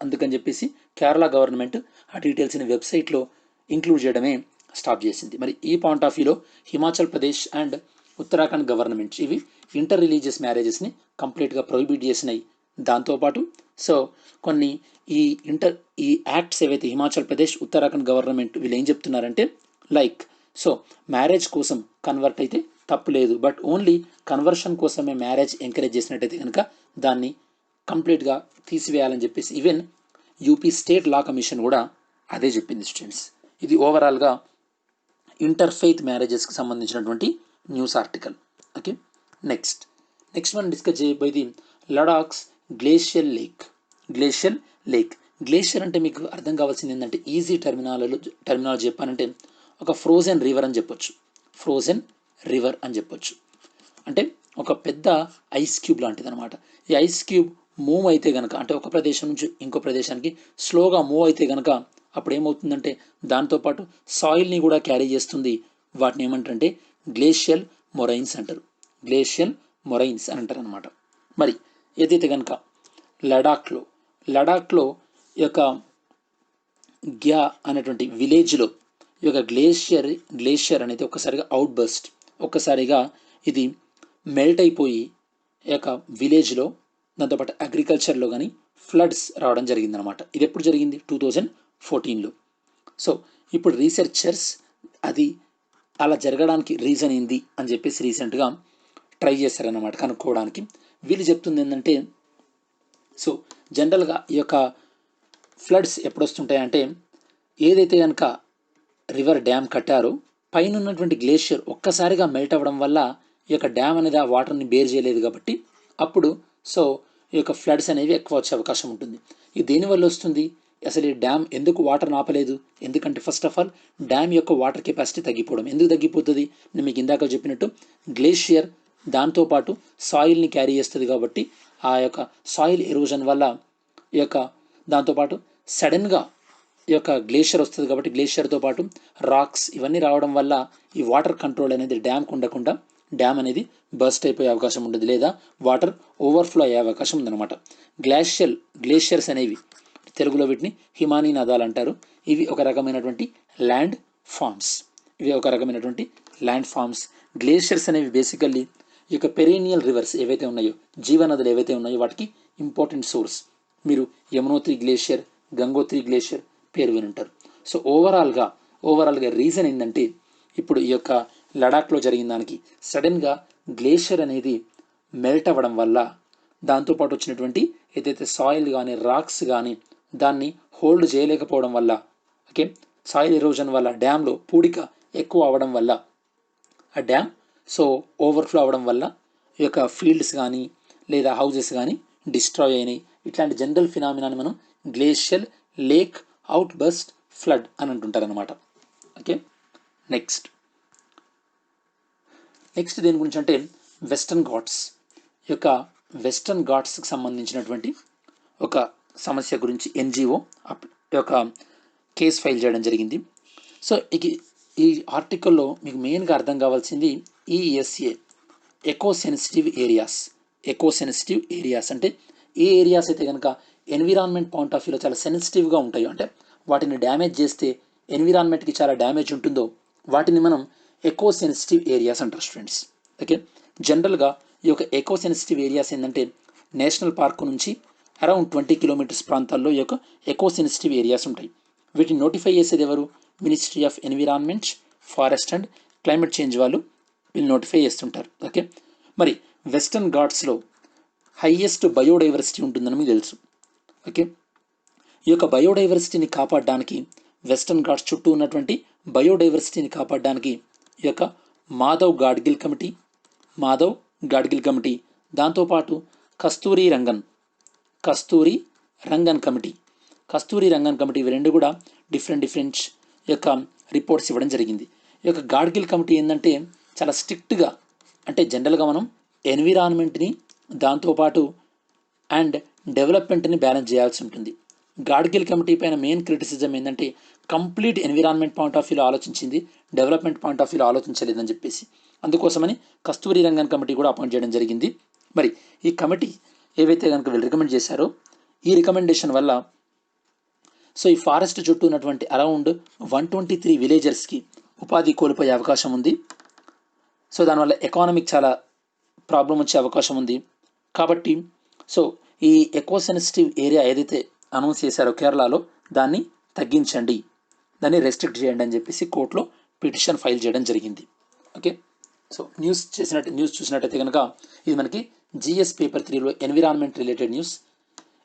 అందుకని చెప్పేసి కేరళ గవర్నమెంట్ ఆ డీటెయిల్స్ని వెబ్సైట్లో ఇంక్లూడ్ చేయడమే స్టాప్ చేసింది. మరి ఈ పాయింట్ ఆఫ్ వ్యూలో హిమాచల్ ప్రదేశ్ అండ్ ఉత్తరాఖండ్ గవర్నమెంట్స్ ఇవి ఇంటర్ రిలీజియస్ మ్యారేజెస్ని కంప్లీట్గా ప్రొహిబిట్ చేసినాయి. దాంతోపాటు సో కొన్ని ఈ యాక్ట్స్ ఏవైతే హిమాచల్ ప్రదేశ్ ఉత్తరాఖండ్ గవర్నమెంట్ వీళ్ళు ఏం చెప్తున్నారంటే లైక్ సో మ్యారేజ్ కోసం కన్వర్ట్ అయితే తప్పు లేదు, బట్ ఓన్లీ కన్వర్షన్ కోసమే మ్యారేజ్ ఎంకరేజ్ చేసినట్టయితే కనుక దాన్ని కంప్లీట్గా తీసివేయాలని చెప్పేసి even UP state law commission కూడా అదే చెప్పింది స్టూడెంట్స్. ఇది ఓవరాల్గా ఇంటర్ఫెయిత్ మ్యారేజెస్కి సంబంధించినటువంటి న్యూస్ ఆర్టికల్. ఓకే, నెక్స్ట్ మనం డిస్కస్ చేయబోయేది లడాక్స్ గ్లేషియల్ లేక్. గ్లేషియర్ అంటే మీకు అర్థం కావాల్సింది ఏంటంటే ఈజీ టర్మినాలజీ చెప్పానంటే ఒక ఫ్రోజన్ రివర్ అని చెప్పొచ్చు. అంటే ఒక పెద్ద ఐస్ క్యూబ్ లాంటిది అనమాట. ఈ ఐస్ క్యూబ్ మూవ్ అయితే కనుక అంటే ఒక ప్రదేశం నుంచి ఇంకో ప్రదేశానికి స్లోగా మూవ్ అయితే కనుక అప్పుడు ఏమవుతుందంటే దాంతోపాటు సాయిల్ని కూడా క్యారీ చేస్తుంది. వాటిని ఏమంటారంటే గ్లేషియల్ మొరైన్స్ అంటారు. గ్లేషియల్ మొరైన్స్ అని అంటారు అనమాట. మరి ఏదైతే కనుక లడాఖ్లో ఈ యొక్క గ్యా అనేటువంటి విలేజ్లో ఈ యొక్క గ్లేషియర్ అనేది ఒక్కసారిగా ఇది మెల్ట్ అయిపోయి ఈ యొక్క విలేజ్లో దాంతోపాటు అగ్రికల్చర్లో కానీ ఫ్లడ్స్ రావడం జరిగిందనమాట. ఇది ఎప్పుడు జరిగింది? 2014లో. సో ఇప్పుడు రీసెర్చర్స్ అది అలా జరగడానికి రీజన్ ఏంది అని చెప్పేసి రీసెంట్గా ట్రై చేశారన్నమాట కనుక్కోవడానికి. వీళ్ళు చెప్తుంది ఏంటంటే సో జనరల్గా ఈ యొక్క ఫ్లడ్స్ ఎప్పుడు వస్తుంటాయంటే ఏదైతే కనుక రివర్ డ్యామ్ కట్టారో పైన ఉన్నటువంటి గ్లేషియర్ ఒక్కసారిగా మెల్ట్ అవ్వడం వల్ల ఈ యొక్క డ్యామ్ అనేది ఆ వాటర్ని బేర్ చేయలేదు కాబట్టి అప్పుడు సో ఈ యొక్క ఫ్లడ్స్ అనేవి ఎక్కువ వచ్చే అవకాశం ఉంటుంది. ఇది దేనివల్ల వస్తుంది? అసలు ఈ డ్యామ్ ఎందుకు వాటర్ ఆపలేదు? ఎందుకంటే ఫస్ట్ ఆఫ్ ఆల్ డ్యామ్ యొక్క వాటర్ కెపాసిటీ తగ్గిపోవడం. ఎందుకు తగ్గిపోతుంది? నేను మీకు ఇందాక చెప్పినట్టు గ్లేషియర్ దాంతోపాటు సాయిల్ని క్యారీ చేస్తుంది కాబట్టి ఆ యొక్క సాయిల్ ఎరోజన్ వల్ల ఈ యొక్క దాంతోపాటు సడన్గా ఈ యొక్క గ్లేషియర్ వస్తుంది కాబట్టి గ్లేషియర్తో పాటు రాక్స్ ఇవన్నీ రావడం వల్ల ఈ వాటర్ కంట్రోల్ అనేది డ్యామ్కి ఉండకుండా డ్యామ్ అనేది బర్స్ట్ అయిపోయే అవకాశం ఉంటుంది, లేదా వాటర్ ఓవర్ఫ్లో అయ్యే అవకాశం ఉందన్నమాట. గ్లేషియర్స్ అనేవి తెలుగులో వీటిని హిమానీ నదాలు అంటారు. ఇవి ఒక రకమైనటువంటి ల్యాండ్ ఫామ్స్. గ్లేషియర్స్ అనేవి బేసికల్లీ ఈ యొక్క పెరీనియల్ రివర్స్ ఏవైతే ఉన్నాయో, జీవనదులు ఏవైతే ఉన్నాయో వాటికి ఇంపార్టెంట్ సోర్స్. మీరు యమునోత్రి గ్లేషియర్, గంగోత్రి గ్లేషియర్ పేరు వినుంటారు. సో ఓవరాల్గా రీజన్ ఏంటంటే ఇప్పుడు ఈ యొక్క లడాఖ్లో జరిగిన దానికి సడన్గా గ్లేషియర్ అనేది మెల్ట్ అవ్వడం వల్ల దాంతోపాటు వచ్చినటువంటి ఏదైతే సాయిల్ కానీ రాక్స్ కానీ దాన్ని హోల్డ్ చేయలేకపోవడం వల్ల ఓకే సాయిల్ ఎరోజన్ వల్ల డ్యామ్లో పూడిక ఎక్కువ అవ్వడం వల్ల ఆ డ్యామ్ సో ఓవర్ఫ్లో అవ్వడం వల్ల ఈ యొక్క ఫీల్డ్స్ కానీ లేదా హౌజెస్ కానీ డిస్ట్రాయ్ అయినాయి. ఇట్లాంటి జనరల్ ఫినామినాని మనం glacial lake out burst flood అని అంటుంటారు అనమాట. ఓకే, నెక్స్ట్ దేని గురించి అంటే వెస్టర్న్ ఘాట్స్. ఈ యొక్క వెస్టర్న్ ఘాట్స్కి సంబంధించినటువంటి ఒక సమస్య గురించి ఎన్జిఓ యొక్క కేసు ఫైల్ చేయడం జరిగింది. సో ఈ ఆర్టికల్లో మీకు మెయిన్గా అర్థం కావాల్సింది ఈఎస్ఏ ఎకో సెన్సిటివ్ ఏరియాస్ అంటే ఏ ఏరియాస్ అయితే కనుక ఎన్విరాన్మెంట్ పాయింట్ ఆఫ్ వ్యూలో చాలా సెన్సిటివ్గా ఉంటాయో, అంటే వాటిని డ్యామేజ్ చేస్తే ఎన్విరాన్మెంట్కి చాలా డ్యామేజ్ ఉంటుందో వాటిని మనం ఎకో సెన్సిటివ్ ఏరియాస్ అంటారు స్టూడెంట్స్. ఓకే, జనరల్గా ఈ యొక్క ఎకో సెన్సిటివ్ ఏరియాస్ ఏంటంటే నేషనల్ పార్క్ నుంచి అరౌండ్ 20 కిలోమీటర్స్ ప్రాంతాల్లో ఈ యొక్క ఎకో సెన్సిటివ్ ఏరియాస్ ఉంటాయి. వీటిని నోటిఫై చేసేది ఎవరు? Ministry of environment, forest and climate change వాళ్ళు వీళ్ళు నోటిఫై చేస్తుంటారు. ఓకే, మరి వెస్టర్న్ ఘాట్స్లో హైయెస్ట్ బయోడైవర్సిటీ ఉంటుందని మీకు తెలుసు. ఓకే, ఈ యొక్క బయోడైవర్సిటీని కాపాడడానికి వెస్టర్న్ ఘాట్స్ చుట్టూ ఉన్నటువంటి బయోడైవర్సిటీని కాపాడడానికి ఈ యొక్క మాధవ్ గాడ్గిల్ కమిటీ దాంతోపాటు కస్తూరి రంగన్ కమిటీ ఇవి రెండు కూడా డిఫరెంట్ యొక్క రిపోర్ట్స్ ఇవ్వడం జరిగింది. ఈ యొక్క గాడ్గిల్ కమిటీ ఏంటంటే చాలా స్ట్రిక్ట్గా, అంటే జనరల్గా మనం ఎన్విరాన్మెంట్ని దాంతోపాటు అండ్ డెవలప్మెంట్ని బ్యాలెన్స్ చేయాల్సి ఉంటుంది. గాడ్గిల్ కమిటీ పైన మెయిన్ క్రిటిసిజం ఏంటంటే కంప్లీట్ ఎన్విరాన్మెంట్ పాయింట్ ఆఫ్ వ్యూలో ఆలోచించింది, డెవలప్మెంట్ పాయింట్ ఆఫ్ వ్యూలో ఆలోచించలేదని చెప్పేసి. అందుకోసమని కస్తూరి రంగన్ కమిటీ కూడా అపాయింట్ చేయడం జరిగింది. మరి ఈ కమిటీ ఏవైతే కనుక వీళ్ళు రికమెండ్ చేశారో ఈ రికమెండేషన్ వల్ల సో ఈ ఫారెస్ట్ చుట్టూ ఉన్నటువంటి అరౌండ్ 123 విలేజర్స్కి ఉపాధి కోల్పోయే అవకాశం ఉంది. సో దానివల్ల ఎకానమిక్ చాలా ప్రాబ్లం వచ్చే అవకాశం ఉంది. కాబట్టి సో ఈ ఎకో సెన్సిటివ్ ఏరియా ఏదైతే అనౌన్స్ చేశారో కేరళలో దాన్ని తగ్గించండి, దాన్ని రెస్ట్రిక్ట్ చేయండి అని చెప్పేసి కోర్టులో పిటిషన్ ఫైల్ చేయడం జరిగింది. ఓకే, సో న్యూస్ చూసినట్టయితే కనుక ఇది మనకి జిఎస్ పేపర్ 3లో ఎన్విరాన్మెంట్ రిలేటెడ్ న్యూస్.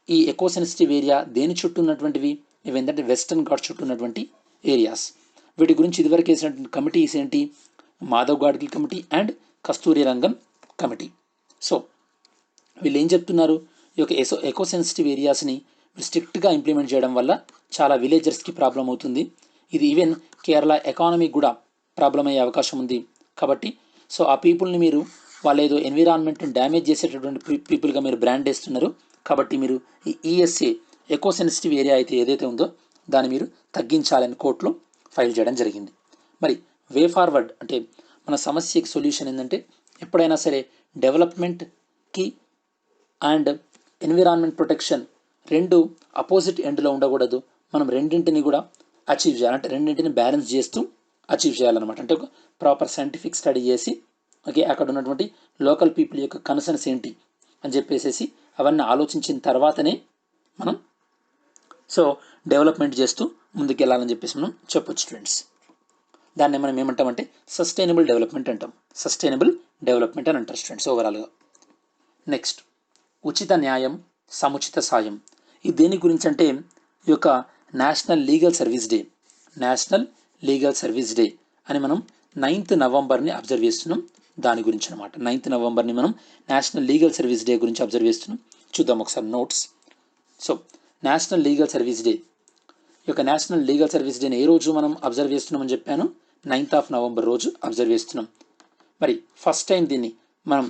ఈ ఎకో సెన్సిటివ్ ఏరియా దేని చుట్టూ ఉన్నటువంటివి, ఇవి ఏంటంటే వెస్టర్న్ ఘాట్ చుట్టూ ఉన్నటువంటి ఏరియాస్. వీటి గురించి ఇదివరకు వేసినటువంటి కమిటీస్ ఏంటి, Madhav Gadgil committee and Kasturi Rangan committee. So వీళ్ళు ఏం చెప్తున్నారు, ఈ యొక్క ఎకో సెన్సిటివ్ ఏరియాస్ని స్ట్రిక్ట్గా ఇంప్లిమెంట్ చేయడం వల్ల చాలా విలేజర్స్కి ప్రాబ్లం అవుతుంది. ఇది ఈవెన్ కేరళ ఎకానమీకి కూడా ప్రాబ్లం అయ్యే అవకాశం ఉంది. కాబట్టి సో ఆ పీపుల్ని మీరు వాళ్ళు ఏదో ఎన్విరాన్మెంట్ని డ్యామేజ్ చేసేటటువంటి పీపుల్గా మీరు బ్రాండ్ వేస్తున్నారు. కాబట్టి మీరు ఈ ఈఎస్ఏ ఎకో సెన్సిటివ్ ఏరియా అయితే ఏదైతే ఉందో దాన్ని మీరు తగ్గించాలని కోర్టులో ఫైల్ చేయడం జరిగింది. మరి వే ఫార్వర్డ్ అంటే మన సమస్యకి సొల్యూషన్ ఏంటంటే ఎప్పుడైనా సరే డెవలప్మెంట్కి అండ్ ఎన్విరాన్మెంట్ ప్రొటెక్షన్ రెండు అపోజిట్ ఎండ్లో ఉండకూడదు. మనం రెండింటిని కూడా అచీవ్ చేయాలి, అంటే రెండింటిని బ్యాలెన్స్ చేస్తూ అచీవ్ చేయాలన్నమాట. అంటే ఒక ప్రాపర్ సైంటిఫిక్ స్టడీ చేసి ఓకే అక్కడ ఉన్నటువంటి లోకల్ పీపుల్ యొక్క కన్సర్న్స్ ఏంటి అని చెప్పేసి అవన్నీ ఆలోచించిన తర్వాతనే మనం సో డెవలప్మెంట్ చేస్తూ ముందుకు వెళ్ళాలని చెప్పేసి మనం చెప్పొచ్చు ఫ్రెండ్స్. దాన్ని మనం ఏమంటామంటే సస్టైనబుల్ డెవలప్మెంట్ అంటాం. సస్టైనబుల్ డెవలప్మెంట్ అని అంటారు స్టూడెంట్స్ ఓవరాల్గా. నెక్స్ట్ ఉచిత న్యాయం సముచిత సాయం. ఇది దేని గురించి అంటే ఈ యొక్క national legal service day, national legal service day అని మనం 9th నవంబర్ని అబ్జర్వ్ చేస్తున్నాం. దాని గురించి అనమాట 9th నవంబర్ని మనం నేషనల్ లీగల్ సర్వీస్ డే గురించి అబ్జర్వ్ చేస్తున్నాం. చూద్దాం ఒకసారి notes. So national legal service day, ఈ యొక్క నేషనల్ లీగల్ సర్వీస్ డేని ఏ రోజు మనం అబ్జర్వ్ చేస్తున్నామని చెప్పాను, 9th నవంబర్ రోజు అబ్జర్వ్ చేస్తున్నాం. మరి ఫస్ట్ టైం దీన్ని మనం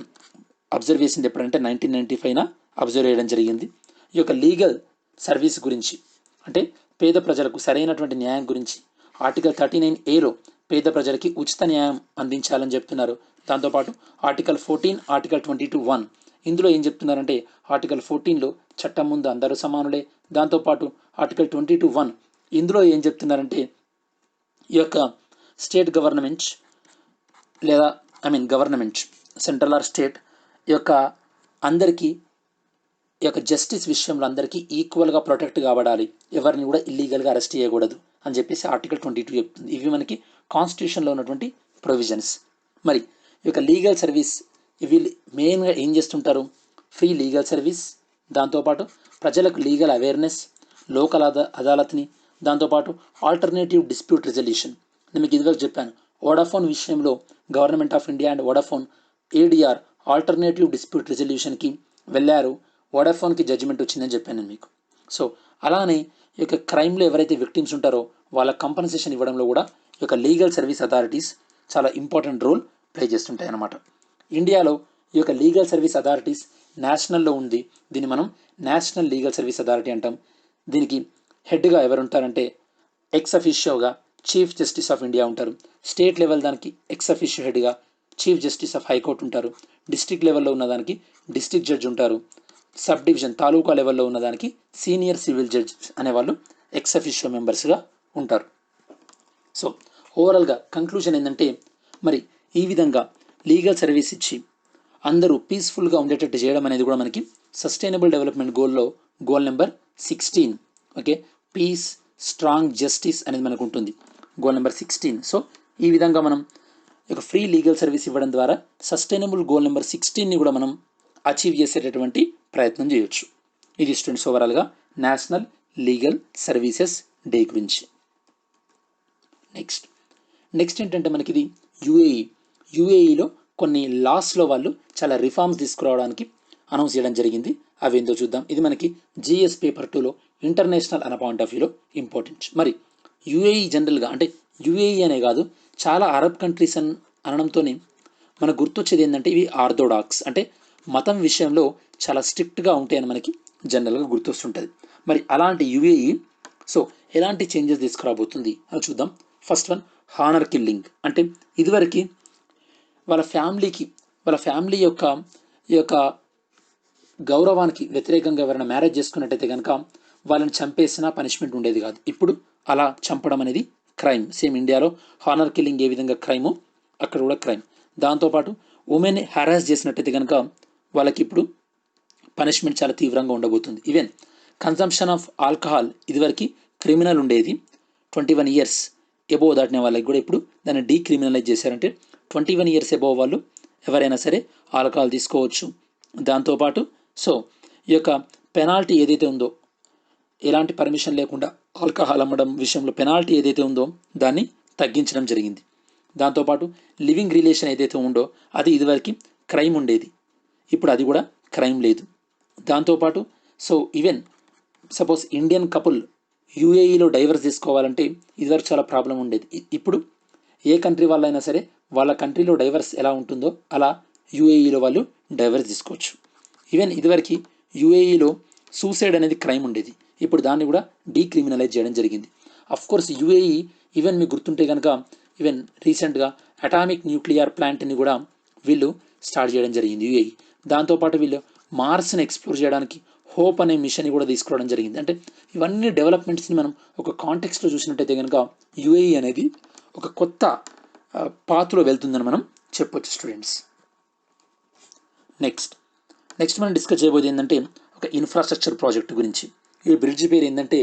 అబ్జర్వ్ చేసింది ఎప్పుడంటే 1995 అబ్జర్వ్ చేయడం జరిగింది. ఈ యొక్క లీగల్ సర్వీస్ గురించి అంటే పేద ప్రజలకు సరైనటువంటి న్యాయం గురించి ఆర్టికల్ 39A పేద ప్రజలకి ఉచిత న్యాయం అందించాలని చెప్తున్నారు. దాంతోపాటు ఆర్టికల్ 14, ఆర్టికల్ 22(1) ఇందులో ఏం చెప్తున్నారంటే ఆర్టికల్ 14లో చట్టం ముందు అందరూ సమానులే. దాంతోపాటు ఆర్టికల్ 22(1) ఇందులో ఏం చెప్తున్నారంటే ఈ యొక్క స్టేట్ గవర్నమెంట్ లేదా గవర్నమెంట్ సెంట్రల్ ఆర్ స్టేట్ ఈ యొక్క అందరికీ ఈ యొక్క జస్టిస్ విషయంలో అందరికీ ఈక్వల్గా ప్రొటెక్ట్ కాబడాలి, ఎవరిని కూడా ఇల్లీగల్గా అరెస్ట్ చేయకూడదు అని చెప్పేసి ఆర్టికల్ 22 చెప్తుంది. ఇవి మనకి కాన్స్టిట్యూషన్లో ఉన్నటువంటి ప్రొవిజన్స్. మరి ఈ యొక్క లీగల్ సర్వీస్ ఇవి మెయిన్గా ఏం చేస్తుంటారు, ఫ్రీ లీగల్ సర్వీస్, దాంతోపాటు ప్రజలకు లీగల్ అవేర్నెస్, లోకల్ అదాలత్ని, దాంతోపాటు ఆల్టర్నేటివ్ డిస్ప్యూట్ రిజల్యూషన్. నేను మీకు ఇదివరకు చెప్పాను వోడాఫోన్ విషయంలో government of India and Vodafone ADR alternative dispute రిజల్యూషన్కి వెళ్ళారు, వోడాఫోన్కి జడ్జిమెంట్ వచ్చిందని చెప్పాను నేను మీకు. సో అలానే ఈ యొక్క క్రైమ్లో ఎవరైతే విక్టిమ్స్ ఉంటారో వాళ్ళ కంపన్సేషన్ ఇవ్వడంలో కూడా ఈ యొక్క లీగల్ సర్వీస్ అథారిటీస్ చాలా ఇంపార్టెంట్ రోల్ ప్లే చేస్తుంటాయి అన్నమాట. ఇండియాలో ఈ యొక్క లీగల్ సర్వీస్ అథారిటీస్ నేషనల్లో ఉంది. దీన్ని మనం నేషనల్ లీగల్ సర్వీస్ అథారిటీ అంటాం. దీనికి హెడ్గా ఎవరు ఉంటారంటే ఎక్స్ అఫీషియోగా చీఫ్ జస్టిస్ ఆఫ్ ఇండియా ఉంటారు. స్టేట్ లెవెల్ దానికి ఎక్స్ అఫీషియో హెడ్గా చీఫ్ జస్టిస్ ఆఫ్ హైకోర్టు ఉంటారు. డిస్ట్రిక్ట్ లెవెల్లో ఉన్నదానికి డిస్ట్రిక్ట్ జడ్జ్ ఉంటారు. సబ్ డివిజన్ తాలూకా లెవెల్లో ఉన్నదానికి సీనియర్ సివిల్ జడ్జ్ అనేవాళ్ళు ఎక్స్ అఫీషియో మెంబర్స్గా ఉంటారు. సో ఓవరాల్గా కంక్లూజన్ ఏంటంటే మరి ఈ విధంగా లీగల్ సర్వీస్ ఇచ్చి అందరూ పీస్ఫుల్గా ఉండేటట్టు చేయడం అనేది కూడా మనకి sustainable development goal number 16. Okay, peace strong justice అనేది మనకు ఉంటుంది, గోల్ నెంబర్ 16. సో ఈ విధంగా మనం ఒక ఫ్రీ లీగల్ సర్వీస్ ఇవ్వడం ద్వారా సస్టైనబుల్ గోల్ నెంబర్ 16ని కూడా మనం అచీవ్ చేసేటటువంటి ప్రయత్నం చేయొచ్చు. ఇది స్టూడెంట్స్ ఓవరాల్గా నేషనల్ లీగల్ సర్వీసెస్ డే గురించి. నెక్స్ట్ ఏంటంటే మనకి ఇది యూఏఈలో కొన్ని లాస్లో వాళ్ళు చాలా రిఫార్మ్స్ తీసుకురావడానికి అనౌన్స్ చేయడం జరిగింది. అవి ఏందో చూద్దాం. ఇది మనకి జిఎస్ పేపర్ 2లో ఇంటర్నేషనల్ అనే పాయింట్ ఆఫ్ వ్యూలో ఇంపార్టెంట్. మరి యూఏఈ జనరల్గా అంటే యుఏఈ అనే కాదు, చాలా అరబ్ కంట్రీస్ అనడంతో మనకు గుర్తొచ్చేది ఏంటంటే ఇవి ఆర్థోడాక్స్, అంటే మతం విషయంలో చాలా స్ట్రిక్ట్గా ఉంటాయని మనకి జనరల్గా గుర్తొస్తుంటుంది. మరి అలాంటి యుఏఈ సో ఎలాంటి చేంజెస్ తీసుకురాబోతుంది అని చూద్దాం. First one, honour killing. అంటే ఇదివరకు వాళ్ళ ఫ్యామిలీ యొక్క ఈ యొక్క గౌరవానికి వ్యతిరేకంగా ఎవరైనా మ్యారేజ్ చేసుకున్నట్టయితే కనుక వాళ్ళని చంపేసిన పనిష్మెంట్ ఉండేది కాదు. ఇప్పుడు అలా చంపడం అనేది క్రైమ్. సేమ్ ఇండియాలో హానర్ కిల్లింగ్ ఏ విధంగా క్రైమో అక్కడ కూడా క్రైమ్. దాంతోపాటు ఉమెన్ హ్యారాస్ చేసినట్టయితే కనుక వాళ్ళకి ఇప్పుడు పనిష్మెంట్ చాలా తీవ్రంగా ఉండబోతుంది. ఈవెన్ కన్సంప్షన్ ఆఫ్ ఆల్కహాల్ ఇదివరకు క్రిమినల్ ఉండేది, 21 years ఎబోవ్ దాటిన వాళ్ళకి కూడా ఇప్పుడు దాన్ని డీక్రిమినలైజ్ చేశారంటే 21 years ఎబోవ్ వాళ్ళు ఎవరైనా సరే ఆల్కహాల్ తీసుకోవచ్చు. దాంతోపాటు సో ఈ యొక్క పెనాల్టీ ఏదైతే ఉందో, ఎలాంటి పర్మిషన్ లేకుండా ఆల్కహాల్ అమ్మడం విషయంలో పెనాల్టీ ఏదైతే ఉందో దాన్ని తగ్గించడం జరిగింది. దాంతోపాటు లివింగ్ రిలేషన్ ఏదైతే ఉందో అది ఇదివరకు క్రైమ్ ఉండేది, ఇప్పుడు అది కూడా క్రైమ్ లేదు. దాంతోపాటు so even suppose Indian couple యూఏఈలో డైవర్స్ తీసుకోవాలంటే ఇదివరకు చాలా ప్రాబ్లం ఉండేది. ఇప్పుడు ఏ కంట్రీ వాళ్ళైనా సరే వాళ్ళ కంట్రీలో డైవర్స్ ఎలా ఉంటుందో అలా యూఏఈలో వాళ్ళు డైవర్స్ తీసుకోవచ్చు. ఈవెన్ ఇదివరకు యూఏఈలో సూసైడ్ అనేది క్రైమ్ ఉండేది, ఇప్పుడు దాన్ని కూడా డీక్రిమినలైజ్ చేయడం జరిగింది. అఫ్కోర్స్ యూఏఈ ఈవెన్ మీకు గుర్తుంటే కనుక ఈవెన్ రీసెంట్గా అటామిక్ న్యూక్లియర్ ప్లాంట్ని కూడా వీళ్ళు స్టార్ట్ చేయడం జరిగింది యూఏఈ. దాంతోపాటు వీళ్ళు మార్స్ని ఎక్స్ప్లోర్ చేయడానికి హోప్ అనే మిషన్ని కూడా తీసుకురావడం జరిగింది. అంటే ఇవన్నీ డెవలప్మెంట్స్ని మనం ఒక కాంటెక్స్ట్లో చూసినట్టయితే కనుక యూఏఈ అనేది ఒక కొత్త పాత్రలో వెళ్తుందని మనం చెప్పొచ్చు స్టూడెంట్స్. నెక్స్ట్ మనం డిస్కస్ చేయబోయేది ఏంటంటే ఒక ఇన్ఫ్రాస్ట్రక్చర్ ప్రాజెక్ట్ గురించి. ఈ బ్రిడ్జ్ పేరు ఏంటంటే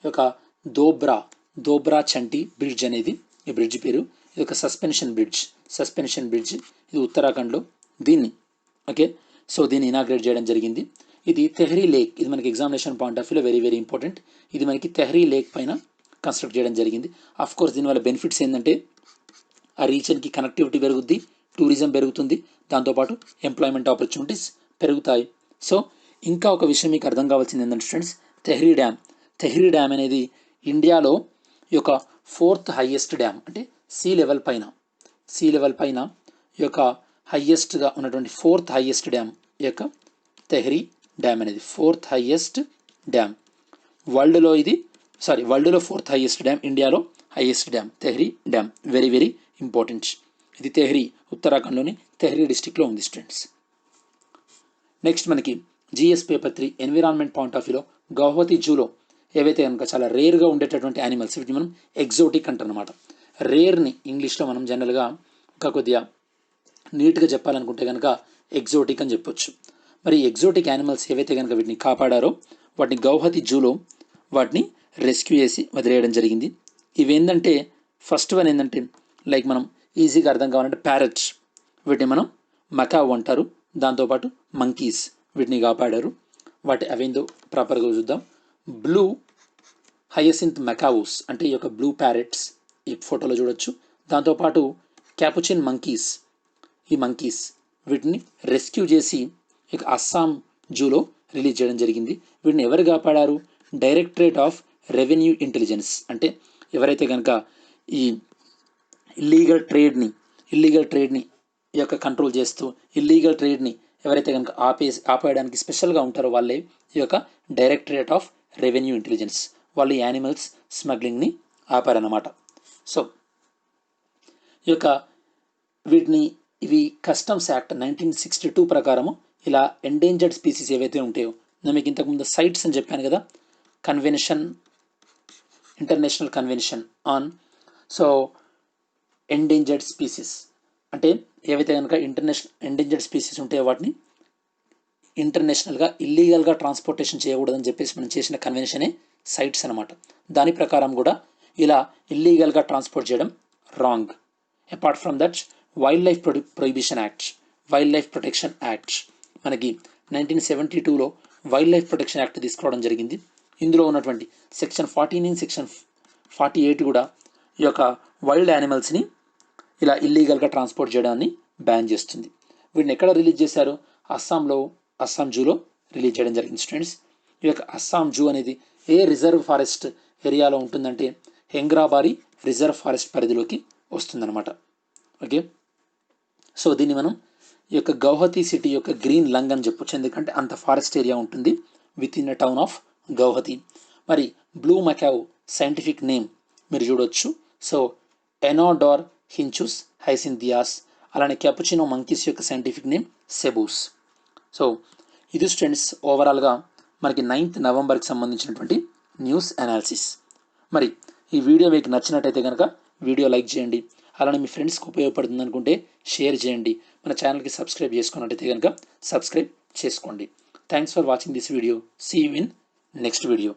ఒక దోబ్రా చంటి బ్రిడ్జ్ అనేది ఈ బ్రిడ్జ్ పేరు. ఇది ఒక సస్పెన్షన్ బ్రిడ్జ్, ఇది ఉత్తరాఖండ్లో దీన్ని దీన్ని ఇనాగ్రేట్ చేయడం జరిగింది. ఇది తెహ్రీ లేక్, ఇది మనకి ఎగ్జామినేషన్ పాయింట్ ఆఫ్ వ్యూలో వెరీ వెరీ ఇంపార్టెంట్. ఇది మనకి తెహ్రీ లేక్ పైన కన్స్ట్రక్ట్ చేయడం జరిగింది. అఫ్కోర్స్ దీనివల్ల బెనిఫిట్స్ ఏంటంటే ఆ రీజన్కి కనెక్టివిటీ పెరుగుద్ది, టూరిజం పెరుగుతుంది, దాంతోపాటు ఎంప్లాయ్మెంట్ ఆపర్చునిటీస్ పెరుగుతాయి. సో ఇంకా ఒక విషయం మీకు అర్థం కావాల్సింది ఏంటంటే స్టూడెంట్స్, తెహ్రీ డ్యామ్ అనేది ఇండియాలో ఈ యొక్క 4th హైయెస్ట్ డ్యామ్. అంటే సీ లెవెల్ పైన ఈ యొక్క హైయెస్ట్గా ఉన్నటువంటి 4th హైయెస్ట్ డ్యామ్ ఈ యొక్క తెహ్రీ డ్యామ్ అనేది 4th హైయెస్ట్ డ్యామ్. వరల్డ్లో 4th హైయెస్ట్ డ్యామ్, ఇండియాలో highest dam Tehri dam. Very very important. ఇది తెహ్రీ, ఉత్తరాఖండ్లోని తెహ్రీ డిస్టిక్లో ఉంది స్టూడెంట్స్. నెక్స్ట్ మనకి GS paper 3 environment point of వ్యూలో గౌహతి జూలో ఏవైతే కనుక చాలా రేర్గా ఉండేటటువంటి యానిమల్స్, వీటిని మనం ఎగ్జోటిక్ అంటారనమాట. రేర్ని ఇంగ్లీష్లో మనం జనరల్గా ఇంకా కొద్దిగా నీట్గా చెప్పాలనుకుంటే కనుక ఎగ్జోటిక్ అని చెప్పొచ్చు. మరి ఎగ్జోటిక్ యానిమల్స్ ఏవైతే కనుక వీటిని కాపాడారో వాటిని గౌహతి జూలో వాటిని రెస్క్యూ చేసి వదిలేయడం జరిగింది. ఇవి ఏంటంటే ఫస్ట్ వన్ ఏంటంటే లైక్ మనం ఈజీగా అర్థం కావాలంటే ప్యారెట్స్, వీటిని మనం మకావ్ అంటారు. దాంతోపాటు మంకీస్, వీటిని కాపాడారు. అవేందో ప్రాపర్గా చూద్దాం. బ్లూ హయసింత్ మెకావోస్ అంటే ఈ యొక్క బ్లూ ప్యారెట్స్ ఈ ఫోటోలో చూడొచ్చు. దాంతోపాటు క్యాపుచిన్ మంకీస్, ఈ మంకీస్ వీటిని రెస్క్యూ చేసి ఇక అస్సాం జూలో రిలీజ్ చేయడం జరిగింది. వీటిని ఎవరు కాపాడారు? Directorate of revenue intelligence. అంటే ఎవరైతే కనుక ఈ ఇల్లీగల్ ట్రేడ్ని ఈ యొక్క కంట్రోల్ చేస్తూ ఇల్లీగల్ ట్రేడ్ని ఎవరైతే కనుక ఆపేయడానికి స్పెషల్గా ఉంటారో వాళ్ళే ఈ యొక్క డైరెక్టరేట్ ఆఫ్ రెవెన్యూ ఇంటెలిజెన్స్. వాళ్ళు ఈ యానిమల్స్ స్మగ్లింగ్ని ఆపారన్నమాట. సో ఈ యొక్క వీటిని ఇవి కస్టమ్స్ యాక్ట్ 1962 ప్రకారము ఇలా ఎండేంజర్డ్ స్పీసీస్ ఏవైతే ఉంటాయో, నేను మీకు ఇంతకుముందు సైట్స్ అని చెప్పాను కదా, international convention on endangered species, అంటే ఏవైతే కనుక ఎండేంజర్డ్ స్పీసీస్ ఉంటాయో వాటిని ఇంటర్నేషనల్గా ఇల్లీగల్గా ట్రాన్స్పోర్టేషన్ చేయకూడదని చెప్పేసి మనం చేసిన కన్వెన్షనే సైట్స్ అనమాట. దాని ప్రకారం కూడా ఇలా ఇల్లీగల్గా ట్రాన్స్పోర్ట్ చేయడం wrong. Apart from that wild life protection act మనకి 1972లో వైల్డ్ లైఫ్ ప్రొటెక్షన్ యాక్ట్ తీసుకురావడం జరిగింది. ఇందులో ఉన్నటువంటి సెక్షన్ 49, సెక్షన్ 48 కూడా ఈ యొక్క వైల్డ్ యానిమల్స్ని ఇలా ఇల్లీగల్గా ట్రాన్స్పోర్ట్ చేయడాన్ని బ్యాన్ చేస్తుంది. వీటిని ఎక్కడ రిలీజ్ చేశారు? అస్సాం జూలో రిలీజ్ చేయడం జరిగింది స్టూడెంట్స్. ఈ యొక్క అస్సాం జూ అనేది ఏ రిజర్వ్ ఫారెస్ట్ ఏరియాలో ఉంటుందంటే హెంగ్రాబారీ రిజర్వ్ ఫారెస్ట్ పరిధిలోకి వస్తుందన్నమాట. ఓకే, సో దీన్ని మనం ఈ యొక్క గౌహతి సిటీ యొక్క గ్రీన్ లంగ్ అని చెప్పొచ్చు, ఎందుకంటే అంత ఫారెస్ట్ ఏరియా ఉంటుంది with in the town of Guwahati. మరి బ్లూ మకావ్ సైంటిఫిక్ నేమ్ మీరు చూడొచ్చు. సో ఎనోడార్ హించుస్ హైసింథియాస్. అలానే క్యాపుచినో మంకీస్ యొక్క సైంటిఫిక్ నేమ్ సెబూస్. సో ఇది స్టూడెంట్స్ ఓవరాల్గా మనకి 9th నవంబర్కి సంబంధించినటువంటి న్యూస్ అనాలిసిస్. మరి ఈ వీడియో మీకు నచ్చినట్టయితే కనుక వీడియో లైక్ చేయండి. అలానే మీ ఫ్రెండ్స్కి ఉపయోగపడుతుంది అనుకుంటే షేర్ చేయండి. మన ఛానల్కి సబ్స్క్రైబ్ చేసుకున్నట్టయితే కనుక సబ్స్క్రైబ్ చేసుకోండి. Thanks for watching this video. See you in next video.